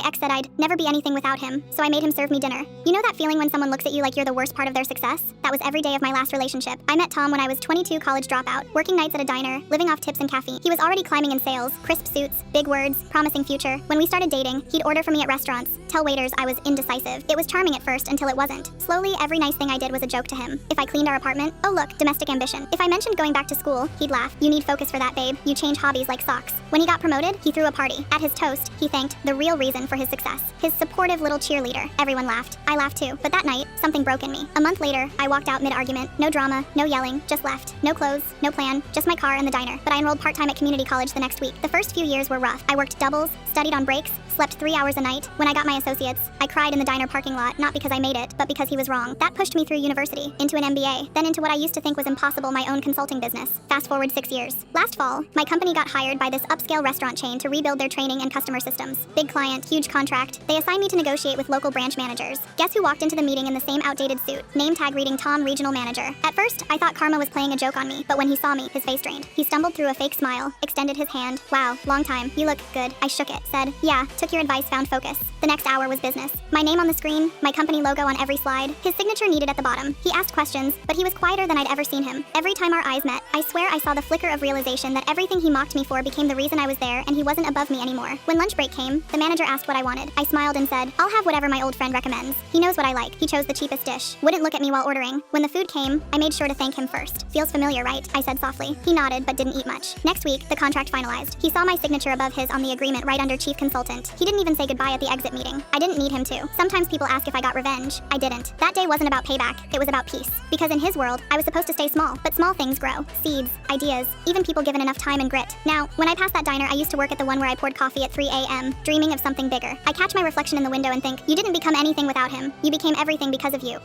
My ex said I'd never be anything without him, so I made him serve me dinner. You know that feeling when someone looks at you like you're the worst part of their success? That was every day of my last relationship. I met Tom when I was 22, college dropout, working nights at a diner, living off tips and caffeine. He was already climbing in sales, crisp suits, big words, promising future. When we started dating, he'd order for me at restaurants, tell waiters I was indecisive. It was charming at first until it wasn't. Slowly, every nice thing I did was a joke to him. If I cleaned our apartment, oh look, domestic ambition. If I mentioned going back to school, he'd laugh. You need focus for that, babe. You change hobbies like socks. When he got promoted, he threw a party. At his toast, he thanked the real reason for his success. His supportive little cheerleader. Everyone laughed. I laughed too. But that night, something broke in me. A month later, I walked out mid-argument. No drama, no yelling, just left. No clothes, no plan, just my car and the diner. But I enrolled part-time at community college the next week. The first few years were rough. I worked doubles, studied on breaks, slept 3 hours a night. When I got my associates, I cried in the diner parking lot, not because I made it, but because he was wrong. That pushed me through university, into an MBA, then into what I used to think was impossible, my own consulting business. Fast forward 6 years. Last fall, my company got hired by this upscale restaurant chain to rebuild their training and customer systems. Big client, huge contract. They assigned me to negotiate with local branch managers. Guess who walked into the meeting in the same outdated suit? Name tag reading Tom, regional manager. At first, I thought Karma was playing a joke on me, but when he saw me, his face drained. He stumbled through a fake smile, extended his hand. Wow, long time. You look good. I shook it, said, yeah, took your advice, found focus. The next hour was business. My name on the screen, my company logo on every slide, his signature needed at the bottom. He asked questions, but he was quieter than I'd ever seen him. Every time our eyes met, I swear I saw the flicker of realization that everything he mocked me for became the reason I was there and he wasn't above me anymore. When lunch break came, the manager asked what I wanted. I smiled and said, I'll have whatever my old friend recommends. He knows what I like. He chose the cheapest dish. Wouldn't look at me while ordering. When the food came, I made sure to thank him first. Feels familiar, right? I said softly. He nodded, but didn't eat much. Next week, the contract finalized. He saw my signature above his on the agreement right under chief consultant. He didn't even say goodbye at the exit meeting. I didn't need him to. Sometimes people ask if I got revenge. I didn't. That day wasn't about payback. It was about peace. Because in his world, I was supposed to stay small, but small things grow. Seeds, ideas, even people given enough time and grit. Now, when I pass that diner, I used to work at the one where I poured coffee at 3 a.m., dreaming of something bigger. I catch my reflection in the window and think, you didn't become anything without him. You became everything because of you.